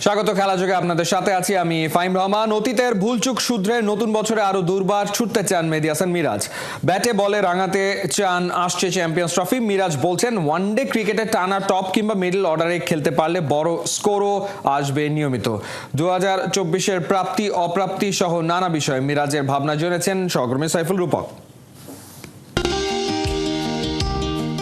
স্বাগত খেলা যোগে আপনাদের সাথে আছি আমি ফাহিম রহমান। অতীতের ভুলচুক শুধরে নতুন বছরে আরো দুর্বার ছুটতে চান মেহেদী হাসান মিরাজ। ব্যাটে বলে রাঙাতে চান আসছে চ্যাম্পিয়ন্স ট্রফি। মিরাজ বলছেন ওয়ানডে ক্রিকেটে টানা টপ কিংবা মিডল অর্ডারে খেলতে পারলে বড় স্কোরও আসবে নিয়মিত। 2024-এর প্রাপ্তি অপ্রাপ্তি সহ নানা বিষয়ে মিরাজের ভাবনা জেনেছেন সহকর্মী সাইফুল রূপক।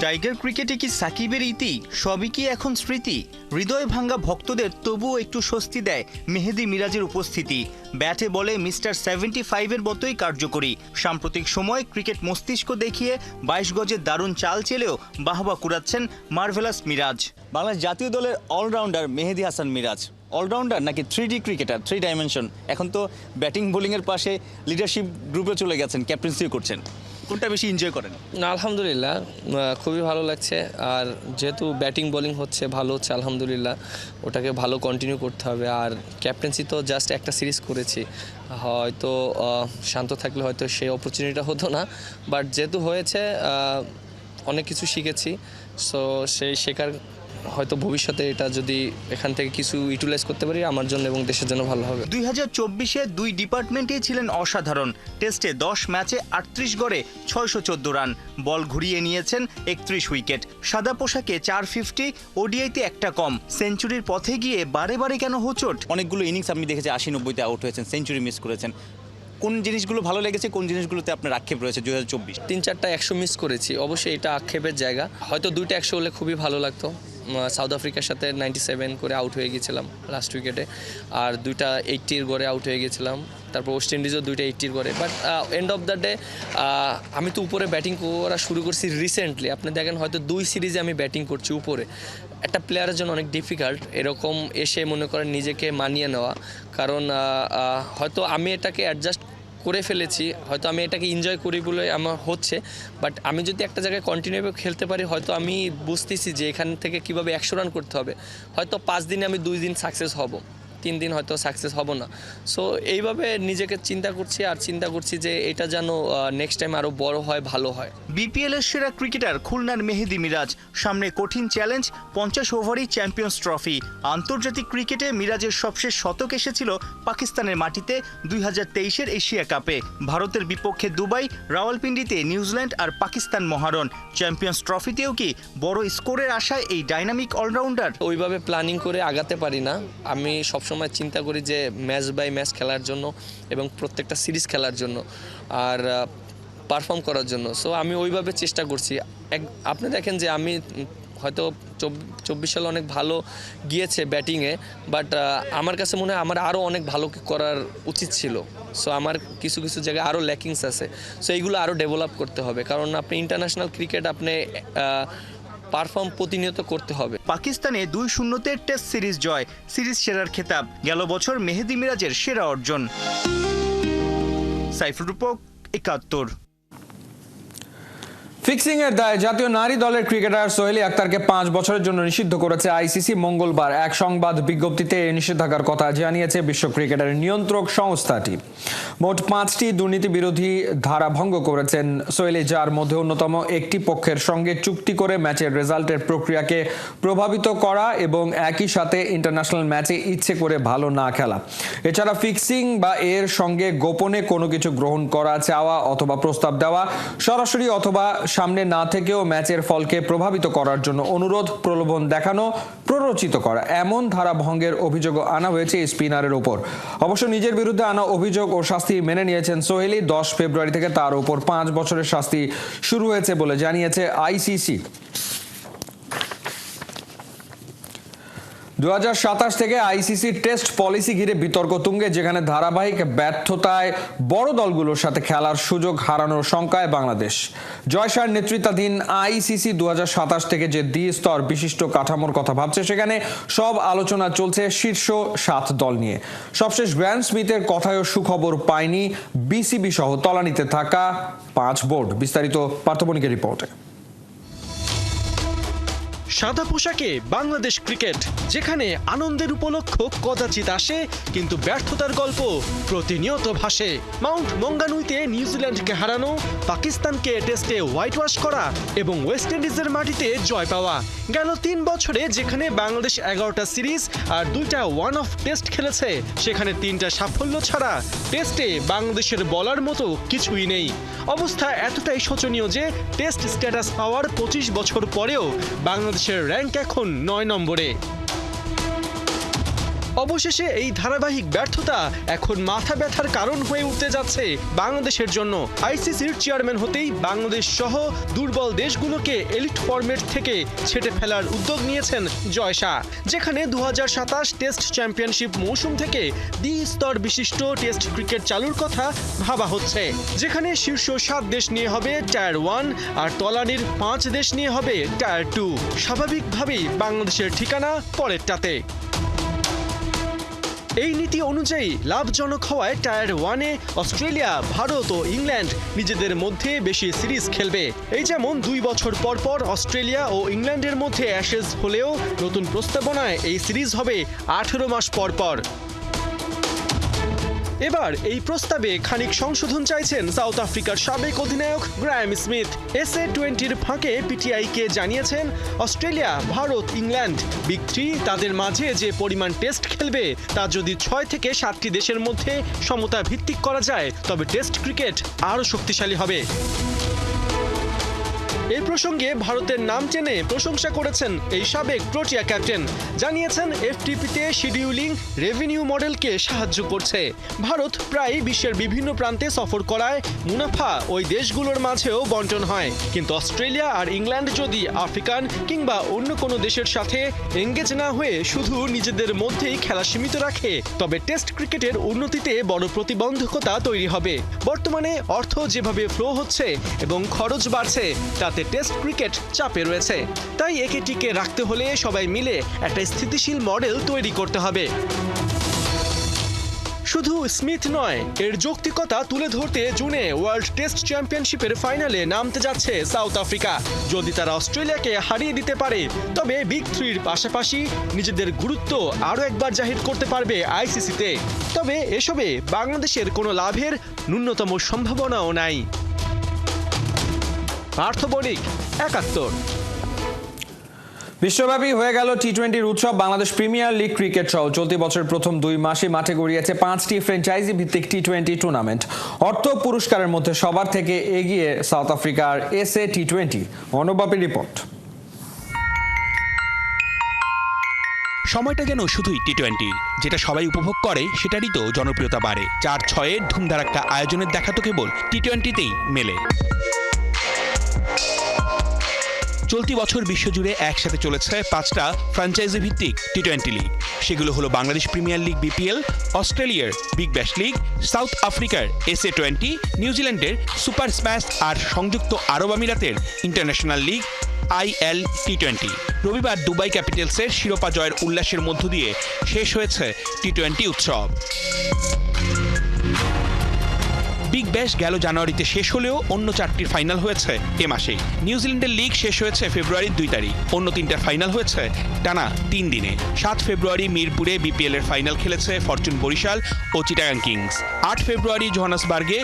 টাইগার ক্রিকেটে কি সাকিবের ইতি, সবই কি এখন স্মৃতি? হৃদয় ভাঙ্গা ভক্তদের তবুও একটু স্বস্তি দেয় মেহেদী মিরাজের উপস্থিতি। ব্যাটে বলে মিস্টার 75-এর মতোই কার্যকরী। সাম্প্রতিক সময় ক্রিকেট মস্তিষ্ক দেখিয়ে 22 গজের দারুণ চাল চেলেও বাহবা কুড়াচ্ছেন মার্ভেলাস মিরাজ। বাংলাদেশ জাতীয় দলের অলরাউন্ডার মেহেদী হাসান মিরাজ অলরাউন্ডার নাকি 3D ক্রিকেটার, 3 ডাইমেনশন? এখন তো ব্যাটিং বোলিংয়ের পাশে লিডারশিপ গ্রুপে চলে গেছেন, ক্যাপ্টেন্সিও করছেন। কোনটা বেশি এনজয় করেন? না, আলহামদুলিল্লাহ খুবই ভালো লাগছে। আর যেহেতু ব্যাটিং বোলিং হচ্ছে ভালো হচ্ছে, আলহামদুলিল্লাহ ওটাকে ভালো কন্টিনিউ করতে হবে। আর ক্যাপ্টেন্সি তো জাস্ট একটা সিরিজ করেছি, হয়তো শান্ত থাকলে হয়তো সেই অপরচুনিটিটা হতো না, বাট যেহেতু হয়েছে অনেক কিছু শিখেছি। সো সেই শেখার হয়তো ভবিষ্যতে এটা যদি এখান থেকে কিছু ইউটিলাইজ করতে পারি আমার জন্য এবং দেশের জন্য ভালো হবে। 2024-এ দুই ডিপার্টমেন্টেই ছিলেন অসাধারণ। টেস্টে 10 ম্যাচে 38 গড়ে 614 রান, বল ঘুরিয়ে নিয়েছেন 31 উইকেট। সাদা পোশাকে 450, ওডিআইতে একটা কম। সেঞ্চুরির পথে গিয়ে বারে বারে কেন হোঁচট? অনেকগুলো ইনিংস আপনি দেখেছি 80-90-তে আউট হয়েছেন, সেঞ্চুরি মিস করেছেন। কোন জিনিসগুলো ভালো লেগেছে, কোন জিনিসগুলোতে আপনার আক্ষেপ রয়েছে 2024? 3-4টা 100 মিস করেছি, অবশ্যই এটা আক্ষেপের জায়গা। হয়তো 2টা 100 হলে খুবই ভালো লাগতো। সাউথ আফ্রিকার সাথে 97 করে আউট হয়ে গেছিলাম লাস্ট উইকেটে, আর 2টা 80-র গড়ে আউট হয়ে গেছিলাম। তারপর ওয়েস্ট ইন্ডিজও 2টা 80-র গড়ে। But end of the day আমি তো উপরে ব্যাটিং করা শুরু করছি রিসেন্টলি। আপনি দেখেন হয়তো 2 সিরিজে আমি ব্যাটিং করছি উপরে। একটা প্লেয়ারের জন্য অনেক ডিফিকাল্ট এরকম এসে মনে করেন নিজেকে মানিয়ে নেওয়া, কারণ হয়তো আমি এটাকে অ্যাডজাস্ট করে ফেলেছি, হয়তো আমি এটাকে এনজয় করি বলে আমার হচ্ছে। বাট আমি যদি একটা জায়গায় কন্টিনিউ খেলতে পারি, হয়তো আমি বুঝতেছি যে এখান থেকে কিভাবে 100 রান করতে হবে। হয়তো 5 দিনে আমি 2 দিন সাকসেস হব, 3 দিন হয়তো সাকসেস হব না। সো এইভাবে নিজেকে চিন্তা করছি, আর চিন্তা করছি যে এটা যেন নেক্সট টাইম আরও বড় হয়, ভালো হয়। বিপিএলের সেরা ক্রিকেটার খুলনার মেহেদী মিরাজ, সামনে কঠিন চ্যালেঞ্জ 50 ওভারই চ্যাম্পিয়ন্স ট্রফি। আন্তর্জাতিক ক্রিকেটে মিরাজের সবশেষ শতক এসেছিল পাকিস্তানের মাটিতে 2023-এর এশিয়া কাপে। ভারতের বিপক্ষে দুবাই, রাওয়ালপিন্ডিতে নিউজিল্যান্ড আর পাকিস্তান মহারণ। চ্যাম্পিয়ন্স ট্রফিতেও কি বড় স্কোরের আশায় এই ডাইনামিক অলরাউন্ডার? ওইভাবে প্ল্যানিং করে আগাতে পারি না। আমি সবসময় চিন্তা করি যে ম্যাচ বাই ম্যাচ খেলার জন্য এবং প্রত্যেকটা সিরিজ খেলার জন্য আর পারফর্ম করার জন্য। সো আমি ওইভাবে চেষ্টা করছি। আপনি দেখেন যে আমি হয়তো 24 সালে অনেক ভালো গিয়েছে ব্যাটিংয়ে, বাট আমার কাছে মনে হয় আমার আরও অনেক ভালো করার উচিত ছিল। সো আমার কিছু কিছু জায়গায় আরও ল্যাকিংস আছে। সো এইগুলো আরও ডেভেলপ করতে হবে, কারণ আপনি ইন্টারন্যাশনাল ক্রিকেট আপনি পারফর্ম প্রতিনিয়ত করতে হবে। পাকিস্তানে 2-0-তে টেস্ট সিরিজ জয়, সিরিজ সেরার খেতাব গেল বছর মেহেদী মিরাজের সেরা অর্জন। সাইফুল রূপক, 71। ফিক্সিং এর দায়ে জাতীয় নারী দলের ক্রিকেটার সোহেলি আক্তারকে 5 বছরের জন্য নিষিদ্ধ করেছে আইসিসি। মঙ্গলবার এক সংবাদ বিজ্ঞপ্তিতে এই নিষেধাজ্ঞার কথা জানিয়েছে বিশ্ব ক্রিকেটের নিয়ন্ত্রক সংস্থাটি। মোট 5টি দুর্নীতি বিরোধী ধারা ভঙ্গ করেছেন সোহেলি, যার মধ্যে অন্যতম একটি পক্ষের সঙ্গে চুক্তি করে ম্যাচের রেজাল্টের প্রক্রিয়াকে প্রভাবিত করা এবং একই সাথে ইন্টারন্যাশনাল ম্যাচে ইচ্ছে করে ভালো না খেলা। এছাড়া ফিক্সিং বা এর সঙ্গে গোপনে কোনো কিছু গ্রহণ করা, চাওয়া অথবা প্রস্তাব দেওয়া, সরাসরি অথবা সামনে না থেকেও ম্যাচের ফলকে প্রভাবিত করার জন্য অনুরোধ, প্রলোভন দেখানো, প্ররোচিত করা, এমন ধারা ভঙ্গের অভিযোগ আনা হয়েছে স্পিনারের উপর। অবশ্য নিজের বিরুদ্ধে আনা অভিযোগ ও শাস্তি মেনে নিয়েছেন সোহেলি। 10 ফেব্রুয়ারি থেকে তার উপর 5 বছরের শাস্তি শুরু হয়েছে বলে জানিয়েছে আইসিসি। 2027 থেকে আইসিসি টেস্ট পলিসি ঘিরে বিতর্ক তুঙ্গে, যেখানে ধারাবাহিক ব্যর্থতায় বড় দলগুলোর সাথে খেলার সুযোগ হারানোর শঙ্কায় বাংলাদেশ। জয় শাহর নেতৃত্বাধীন আইসিসি 2027 থেকে যে দ্বি-স্তর বিশিষ্ট কাঠামোর কথা ভাবছে, সেখানে সব আলোচনা চলছে শীর্ষ 7 দল নিয়ে। সবশেষ গ্র্যান্ড স্মিথের কথায়ও সুখবর পায়নি বিসিবি সহ তলানিতে থাকা 5 বোর্ড। বিস্তারিত পার্থবণিকের রিপোর্টে। সাদা পোশাকে বাংলাদেশ ক্রিকেট, যেখানে আনন্দের উপলক্ষ কদাচিৎ আসে কিন্তু ব্যর্থতার গল্প প্রতিনিয়ত ভাসে। মাউন্ট মঙ্গানুইতে নিউজিল্যান্ডকে হারানো, পাকিস্তানকে টেস্টে হোয়াইট ওয়াশ করা এবং ওয়েস্ট ইন্ডিজের মাটিতে জয় পাওয়া। গেল 3 বছরে যেখানে বাংলাদেশ 11টা সিরিজ আর 2টা ওয়ান অফ টেস্ট খেলেছে, সেখানে 3টা সাফল্য ছাড়া টেস্টে বাংলাদেশের বলার মতো কিছুই নেই। অবস্থা এতটাই শোচনীয় যে টেস্ট স্ট্যাটাস পাওয়ার 25 বছর পরেও বাংলাদেশের র্যাঙ্ক এখন 9 নম্বরে। অবশেষে এই ধারাবাহিক ব্যর্থতা এখন মাথা ব্যথার কারণ হয়ে উঠতে যাচ্ছে বাংলাদেশের জন্য। আইসিসির চেয়ারম্যান হতেই বাংলাদেশ সহ দুর্বল দেশগুলোকে এলিট ফরম্যাট থেকে ছেঁটে ফেলার উদ্যোগ নিয়েছেন জয় শাহ, যেখানে 2027 টেস্ট চ্যাম্পিয়নশিপ মৌসুম থেকে দ্বি-স্তর বিশিষ্ট টেস্ট ক্রিকেট চালুর কথা ভাবা হচ্ছে, যেখানে শীর্ষ 7 দেশ নিয়ে হবে টায়ার 1 আর তলানির 5 দেশ নিয়ে হবে টায়ার 2। স্বাভাবিকভাবেই বাংলাদেশের ঠিকানা পরেরটাতে। এই নীতি অনুযায়ী লাভজনক হওয়ায় টায়ার 1-এ অস্ট্রেলিয়া, ভারত ও ইংল্যান্ড নিজেদের মধ্যে বেশি সিরিজ খেলবে। এই যেমন 2 বছর পর পর অস্ট্রেলিয়া ও ইংল্যান্ডের মধ্যে অ্যাশেজ হলেও নতুন প্রস্তাবনায় এই সিরিজ হবে 18 মাস পর পর। এবার এই প্রস্তাবে খানিক সংশোধন চাইছেন সাউথ আফ্রিকার সাবেক অধিনায়ক গ্রায়াম স্মিথ। SA-20-র ফাঁকে পিটিআইকে জানিয়েছেন, অস্ট্রেলিয়া, ভারত, ইংল্যান্ড বিগ 3 তাদের মাঝে যে পরিমাণ টেস্ট খেলবে তা যদি 6 থেকে 7টি দেশের মধ্যে সমতা ভিত্তিক করা যায়, তবে টেস্ট ক্রিকেট আরও শক্তিশালী হবে। এই প্রসঙ্গে ভারতের নাম টেনে প্রশংসা করেছেন এই সাবেক প্রোটিয়া ক্যাপ্টেন। জানিয়েছেন এফটিপিতে শিডিউলিং রেভিনিউ মডেলকে সাহায্য করছে। ভারত প্রায় বিশ্বের বিভিন্ন প্রান্তে সফর করায় মুনাফা ওই দেশগুলোর মাঝেও বন্টন হয়, কিন্তু অস্ট্রেলিয়া আর ইংল্যান্ড যদি আফ্রিকান কিংবা অন্য কোনো দেশের সাথে এঙ্গেজ না হয়ে শুধু নিজেদের মধ্যেই খেলা সীমিত রাখে, তবে টেস্ট ক্রিকেটের উন্নতিতে বড় প্রতিবন্ধকতা তৈরি হবে। বর্তমানে অর্থ যেভাবে ফ্লো হচ্ছে এবং খরচ বাড়ছে, তাতে টেস্ট ক্রিকেট চাপে রয়েছে। তাই একে টিকে রাখতে হলে সবাই মিলে একটা স্থিতিশীল মডেল তৈরি করতে হবে। শুধু স্মিথ নয়, এর যৌক্তিকতা তুলে ধরতে জুনে ওয়ার্ল্ড টেস্ট চ্যাম্পিয়নশিপের ফাইনালে নামতে যাচ্ছে সাউথ আফ্রিকা। যদি তারা অস্ট্রেলিয়াকে হারিয়ে দিতে পারে, তবে বিগ 3-র পাশাপাশি নিজেদের গুরুত্ব আরও একবার জাহির করতে পারবে আইসিসিতে। তবে এসবে বাংলাদেশের কোনো লাভের ন্যূনতম সম্ভাবনাও নাই। পার্থ বণিক, 71। বিশ্বব্যাপী হয়ে গেল টি-20-র উৎসব। বাংলাদেশ প্রিমিয়ার লিগ ক্রিকেট সহ চলতি বছর প্রথম 2 মাসে মাঠে গড়িয়েছে 5টি ফ্র্যাঞ্চাইজি ভিত্তিক টি-20 টুর্নামেন্ট। অর্থ পুরস্কারের মধ্যে সবার থেকে এগিয়ে সাউথ আফ্রিকার SA-T20। অনুবাপী রিপোর্ট। সময়টা যেন শুধুই টি-20, যেটা সবাই উপভোগ করে সেটারই তো জনপ্রিয়তা বাড়ে। 4-6-এর ধুমধারাক্কা আয়োজনের দেখা তো কেবল টি-20তেই মেলে। চলতি বছর বিশ্বজুড়ে একসাথে চলেছে 5টা ফ্র্যাঞ্চাইজি ভিত্তিক টি-20 লিগ। সেগুলো হলো বাংলাদেশ প্রিমিয়ার লিগ BPL, অস্ট্রেলিয়ার বিগ ব্যাশ লিগ, সাউথ আফ্রিকার SA-20, নিউজিল্যান্ডের সুপার স্ম্যাশ আর সংযুক্ত আরব আমিরাতের ইন্টারন্যাশনাল লিগ IL T20। রবিবার দুবাই ক্যাপিটালসের শিরোপা জয়ের উল্লাসের মধ্য দিয়ে শেষ হয়েছে টি-20 উৎসব। বিগ ব্যাশ গেল জানুয়ারিতে শেষ হলেও অন্য 4টির ফাইনাল হয়েছে এ মাসেই। নিউজিল্যান্ডের লিগ শেষ হয়েছে ফেব্রুয়ারির 2 তারিখ, অন্য 3টার ফাইনাল হয়েছে টানা 3 দিনে। 7 ফেব্রুয়ারি মিরপুরে BPL এর ফাইনাল খেলেছে ফরচুন বরিশাল ও চিটাগাং কিংস। 8 ফেব্রুয়ারি জোহান্সবার্গে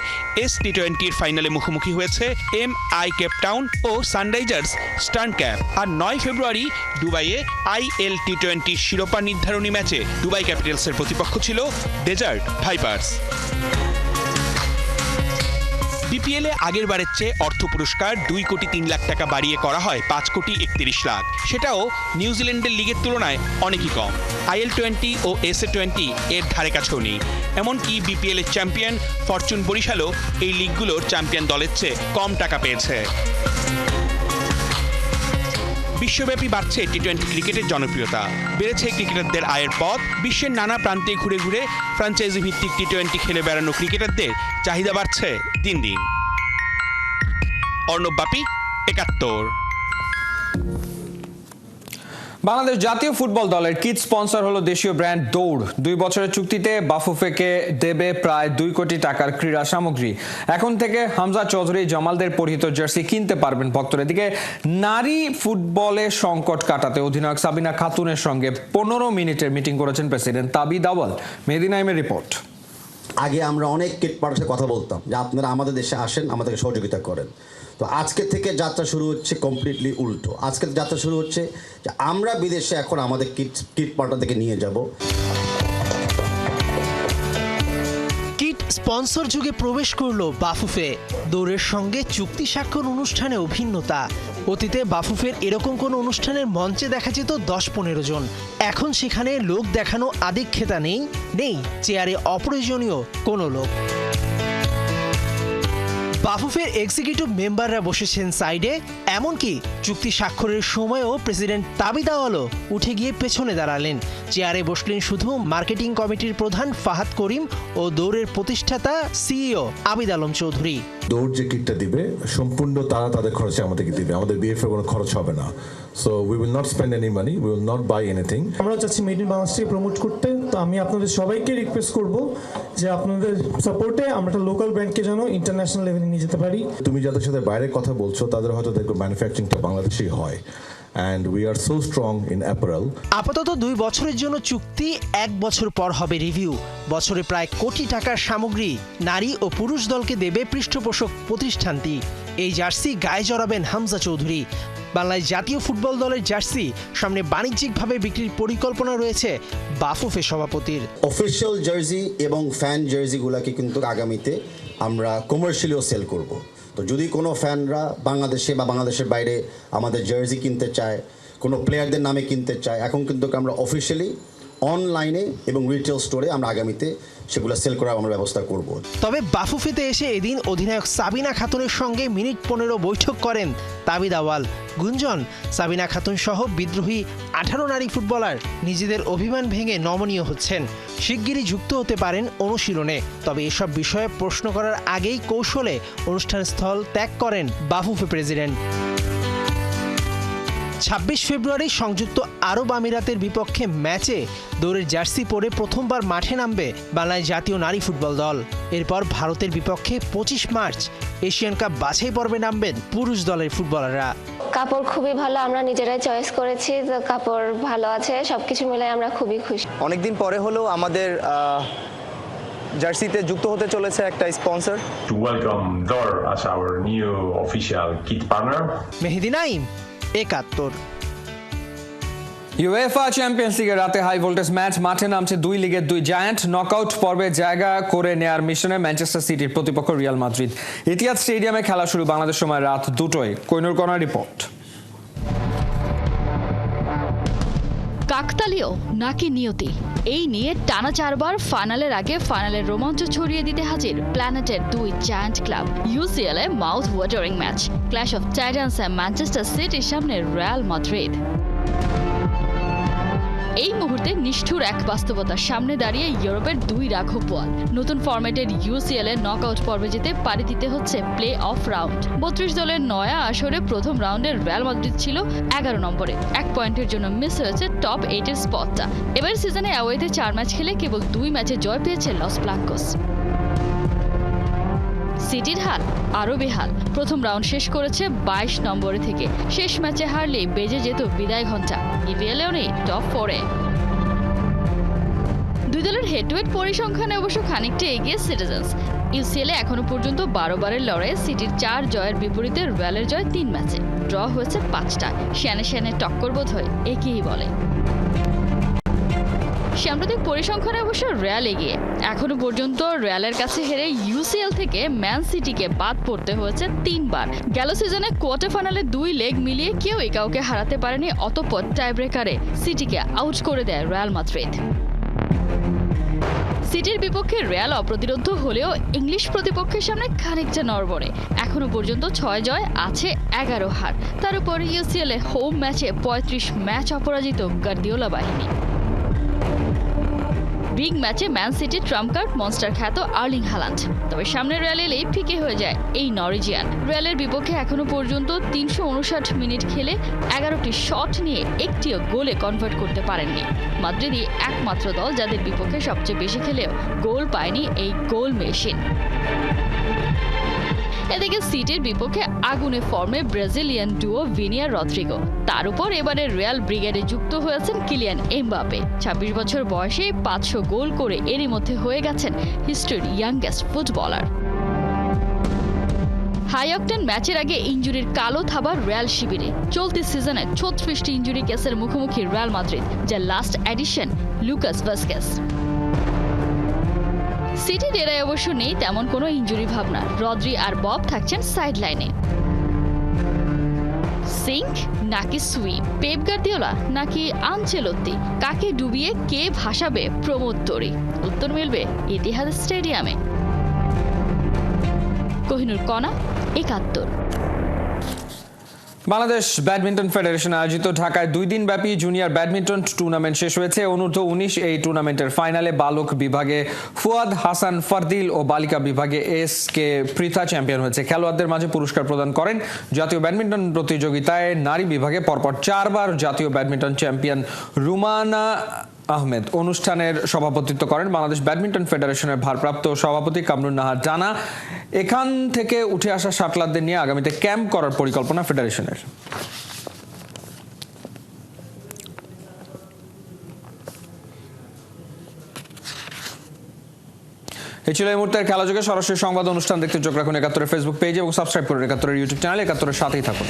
S-T20-র ফাইনালে মুখোমুখি হয়েছে MI কেপ টাউন ও সানরাইজার্স স্টার্ন ক্যাপ। আর 9 ফেব্রুয়ারি দুবাইয়ে IL T20 শিরোপা নির্ধারণী ম্যাচে দুবাই ক্যাপিটালসের প্রতিপক্ষ ছিল ডেজার্ট ভাইপার্স। BPL-এ আগের বারের চেয়ে অর্থ পুরস্কার 2 কোটি 3 লাখ টাকা বাড়িয়ে করা হয় 5 কোটি 31 লাখ। সেটাও নিউজিল্যান্ডের লিগের তুলনায় অনেকই কম। IL20 ও SA-20 এর ধারে কাছেও নেই। এমনকি BPL-এর চ্যাম্পিয়ন ফরচুন বরিশালও এই লিগগুলোর চ্যাম্পিয়ন দলের চেয়ে কম টাকা পেয়েছে। বিশ্বব্যাপী বাড়ছে টি-20 ক্রিকেটের জনপ্রিয়তা, বেড়েছে ক্রিকেটারদের আয়ের পথ। বিশ্বের নানা প্রান্তে ঘুরে ঘুরে ফ্র্যাঞ্চাইজি ভিত্তিক টি-20 খেলে বেড়ানো ক্রিকেটারদের চাহিদা বাড়ছে দিন দিন। অর্ণব বাপি, 71। বাংলাদেশ জাতীয় ফুটবল দলের কিট স্পন্সর হলো দেশীয় ব্র্যান্ড দৌড়। 2 বছরের চুক্তিতে বাফুফেকে দেবে প্রায় 2 কোটি টাকার ক্রীড়া সামগ্রী। এখন থেকে হামজা চৌধুরী, জামালদের পরিহিত জার্সি কিনতে পারবেন ভক্তরা। এদিকে নারী ফুটবলে সংকট কাটাতে অধিনায়ক সাবিনা খাতুনের সঙ্গে 15 মিনিটের মিটিং করেছেন প্রেসিডেন্ট তাবিদ আওয়াল। মেহেদী নাইমের রিপোর্ট। আগে আমরা অনেক কিট পার্টনারের সাথে কথা বলতাম যে আপনারা আমাদের দেশে আসেন, আমাদেরকে সহযোগিতা করেন। তো আজকে থেকে যাত্রা শুরু হচ্ছে কমপ্লিটলি উল্টো। আজকে যাত্রা শুরু হচ্ছে যে আমরা বিদেশে এখন আমাদের কিট পার্টনারদেরকে নিয়ে যাব। কিট স্পন্সর যুগে প্রবেশ করলো বাফুফে। দৌড়ের সঙ্গে চুক্তি স্বাক্ষর অনুষ্ঠানেও ভিন্নতা। অতীতে বাফুফের এরকম কোনো অনুষ্ঠানের মঞ্চে দেখা যেত 10-15 জন। এখন সেখানে লোক দেখানো আদিক্ষেতা নেই চেয়ারে অপ্রয়োজনীয় কোনো লোক। বাফুফের এক্সিকিউটিভ মেম্বাররা বসেছেন সাইডে, এমনকি চুক্তি স্বাক্ষরের সময়ও প্রেসিডেন্ট তাবিদ আওয়ালও উঠে গিয়ে পেছনে দাঁড়ালেন। চেয়ারে বসলেন শুধু মার্কেটিং কমিটির প্রধান ফাহাদ করিম ও দৌড়ের প্রতিষ্ঠাতা সিইও আবিদ আলম চৌধুরী। দৌড় যে কিটটা দিবে সম্পূর্ণ তারা তাদের খরচে আমাদেরকে দিবে, আমাদের বিএফ এর কোনো খরচ হবে না। So we will not spend any money, we will not by anything. আমরা চাচ্ছি মেড ইন বাংলাদেশকে প্রমোট করতে। তো আমি আপনাদের সবাইকে রিকোয়েস্ট করব যে আপনাদের সাপোর্টে আমরা একটা লোকাল ব্র্যান্ডকে যেন ইন্টারন্যাশনাল লেভেলে নিয়ে যেতে পারি। তুমি যাদের সাথে বাইরে কথা বলছো তাদের হয়তো দেখো ম্যানুফ্যাকচারিংটা বাংলাদেশেই হয়। And we are so strong in apparel. আপাতত 2 বছরের জন্য চুক্তি, 1 বছর পর হবে রিভিউ। বছরে প্রায় কোটি টাকার সামগ্রী নারী ও পুরুষ দলকে দেবে পৃষ্ঠপোষক প্রতিষ্ঠানটি। এই জার্সি গায়ে জড়াবেন হামজা চৌধুরী। বাংলাদেশ জাতীয় ফুটবল দলের জার্সি সামনে বাণিজ্যিকভাবে বিক্রির পরিকল্পনা রয়েছে বাফুফে সভাপতির। অফিসিয়াল জার্সি এবং ফ্যান জার্সিগুলোকে কিন্তু আগামীতে আমরা কমার্শিয়ালিও সেল করব। তো যদি কোনো ফ্যানরা বাংলাদেশে বা বাংলাদেশের বাইরে আমাদের জার্সি কিনতে চায়, কোনো প্লেয়ারদের নামে কিনতে চায়, এখন কিন্তু আমরা অফিসিয়ালি অনলাইনে এবং রিটেল স্টোরে আমরা আগামীতে সেগুলো সেল করার আমরা ব্যবস্থা করব। তবে বাফুফেতে এসে এদিন অধিনায়ক সাবিনা খাতুনের সঙ্গে মিনিট 15 বৈঠক করেন তাবিদ আওয়াল। গুঞ্জন, সাবিনা খাতুন সহ বিদ্রোহী 18 নারী ফুটবলার নিজেদের অভিমান ভেঙে নমনীয় হচ্ছেন, শিগগিরই যুক্ত হতে পারেন অনুশীলনে। তবে এসব বিষয়ে প্রশ্ন করার আগেই কৌশলে অনুষ্ঠান স্থল ত্যাগ করেন বাফুফে প্রেসিডেন্ট। 26 ফেব্রুয়ারি সংযুক্ত আরব আমিরাতের বিপক্ষে ম্যাচে দৌড়ের জার্সি পরে প্রথমবার মাঠে নামবে বাংলাদেশ জাতীয় নারী ফুটবল দল। এরপর ভারতের বিপক্ষে 25 মার্চ এশিয়ান কাপ বাছাই পর্বে নামবেন পুরুষ দলের ফুটবলাররা। কাপড় খুবই ভালো, আমরা নিজেরাই চয়েস করেছি, তো কাপড় ভালো আছে, সবকিছু মিলে আমরা খুবই খুশি। অনেকদিন পরে হলেও আমাদের জার্সিতে যুক্ত হতে চলেছে একটা sponsor. To welcome Dor as our new official kit partner. Mehedi Naim, 71। UEFA champions লিগের রাতে হাই ভোল্টেজ ম্যাচ। মাঠে নামছে 2 লিগের 2 জায়ান্ট। নকআউট পর্বে জায়গা করে নেয়ার মিশনে ম্যানচেস্টার সিটির প্রতিপক্ষ রিয়াল মাদ্রিদ। ইতিহাদ স্টেডিয়ামে খেলা শুরু বাংলাদেশ সময় রাত 2টায়। Kohinoor corner report. কাকতালীয় নাকি নিয়তি, এই নিয়ে টানা 4 বার ফাইনালের আগে ফাইনালের রোমাঞ্চ ছড়িয়ে দিতে হাজির প্ল্যানেটের 2 giant club. UCL A mouth watering match, clash of Titans A Manchester সিটির সামনে রিয়াল মাদ্রিদ। এই মুহূর্তে নিষ্ঠুর এক বাস্তবতার সামনে দাঁড়িয়ে ইউরোপের 2 রাঘব বোয়াল। নতুন ফরম্যাটের ইউসিএল এর নকআউট পর্বে যেতে পাড়ি দিতে হচ্ছে প্লে অফ রাউন্ড। 32 দলের নয়া আসরে প্রথম রাউন্ডের রিয়াল মাদ্রিদ ছিল 11 নম্বরে, 1 পয়েন্টের জন্য মিস হয়েছে টপ 8 এর স্পটটা। এবার সিজনে অ্যাওয়েতে 4 ম্যাচ খেলে কেবল 2 ম্যাচে জয় পেয়েছে লস ব্লাঙ্কোস। সিটির হাল আরও বেহাল। প্রথম রাউন্ড শেষ করেছে 22 নম্বরে থেকে। শেষ ম্যাচে হারলেই বেজে যেত বিদায় ঘণ্টা। ইপিএলেও নেই টপ 4-এ। 2 দলের হেড টু হেড পরিসংখ্যানে অবশ্য খানিকটা এগিয়ে সিটিজেন্স। ইউসিএলে এখনো পর্যন্ত 12 বারের লড়াইয়ে সিটির 4 জয়ের বিপরীতে রিয়ালের জয় 3 ম্যাচে, ড্র হয়েছে 5টা। শ্যানে টক্কর বোধ হয় একেই বলে। সাম্প্রতিক পরিসংখ্যানে অবশ্য রিয়াল এগিয়ে। এখনো পর্যন্ত রিয়ালের কাছে হেরে ইউসিএল থেকে ম্যান সিটিকে বাদ পড়তে হয়েছে 3 বার। গেল সিজনে কোয়ার্টার ফাইনালে 2 লেগ মিলিয়ে কেউই কাউকে হারাতে পারেনি, অতঃপর টাইব্রেকারে সিটিকে আউট করে দেয় রিয়াল মাদ্রিদ। সিটির বিপক্ষে রিয়াল অপ্রতিরোধ হলেও ইংলিশ প্রতিপক্ষের সামনে খানিকটা নড়বড়ে। এখনো পর্যন্ত 6 জয়, আছে 11 হার। তার উপর ইউসিএল এ হোম ম্যাচে 35 ম্যাচ অপরাজিত গার্দিওলা বাহিনী। বিগ ম্যাচে ম্যান সিটির ট্রাম্প কার্ড মনস্টার খ্যাত আর্লিং হাল্যান্ড। তবে সামনে রিয়াল এলেই ফিকে হয়ে যায় এই নরিজিয়ান। রিয়ালের বিপক্ষে এখনো পর্যন্ত 359 মিনিট খেলে 11টি শট নিয়ে একটিও গোলে কনভার্ট করতে পারেননি। মাদ্রিদই একমাত্র দল যাদের বিপক্ষে সবচেয়ে বেশি খেলেও গোল পায়নি এই গোল মেশিন। এদিকে সিটির বিপক্ষে আগুনে ফর্মে ব্রাজিলিয়ান ডুও ভিনি আর রদ্রিগো। তার উপর এবারে রিয়াল ব্রিগেডে যুক্ত হয়েছেন কিলিয়ান এমবাপে। 26 বছর বয়সে 500 গোল করে এরই মধ্যে হয়ে গেছেন হিস্ট্রির ইয়াংগেস্ট ফুটবলার। হাই অক্টেন ম্যাচের আগে ইনজুরির কালো থাবা রিয়াল শিবিরে। চলতি সিজনে 36টি ইনজুরি কেসের মুখোমুখি রিয়াল মাদ্রিদ, যা last edition Lucas Vazquez. City ডেরায় অবশ্য নেই তেমন কোনো ইনজুরি ভাবনা। রদ্রি আর বব থাকছেন সাইড লাইনে। সিঙ্ক নাকি সুইপ, পেপ গার্দিওলা নাকি আনচেলত্তি, কাকে ডুবিয়ে কে ভাসাবে প্রমোদ তরি? উত্তর মিলবে ইতিহাদ স্টেডিয়ামে। কোহিনুর কণা, ৭১। বাংলাদেশ ব্যাডমিন্টন ফেডারেশন আয়োজিত ঢাকায় 2 দিন ব্যাপী জুনিয়র ব্যাডমিন্টন টুর্নামেন্ট শেষ হয়েছে। অনূর্ধ্ব-19 এই টুর্নামেন্টের ফাইনালে বালক বিভাগে ফুয়াদ হাসান ফারদিল ও বালিকা বিভাগে SK পৃথা চ্যাম্পিয়ন হয়েছে। খেলোয়াড়দের মাঝে পুরস্কার প্রদান করেন জাতীয় ব্যাডমিন্টন প্রতিযোগিতায় নারী বিভাগে পরপর 4 বার জাতীয় ব্যাডমিন্টন চ্যাম্পিয়ন রুমানা আহমেদ। অনুষ্ঠানের সভাপতিত্ব করেন বাংলাদেশ ব্যাডমিন্টন ফেডারেশনের ভারপ্রাপ্ত সভাপতি কামরুন নাহার জানা। এখান থেকে উঠে আসা শাটলারদের নিয়ে আগামীতে ক্যাম্প করার পরিকল্পনা ফেডারেশনের। এই ছিল এই মুহূর্তের খেলাযোগে। সরাসরি সংবাদ অনুষ্ঠান দেখতে চোখ রাখুন ৭১ ফেসবুক পেজ এবং সাবস্ক্রাইব করুন ৭১ ইউটিউব চ্যানেল। ৭১ সাথেই থাকুন।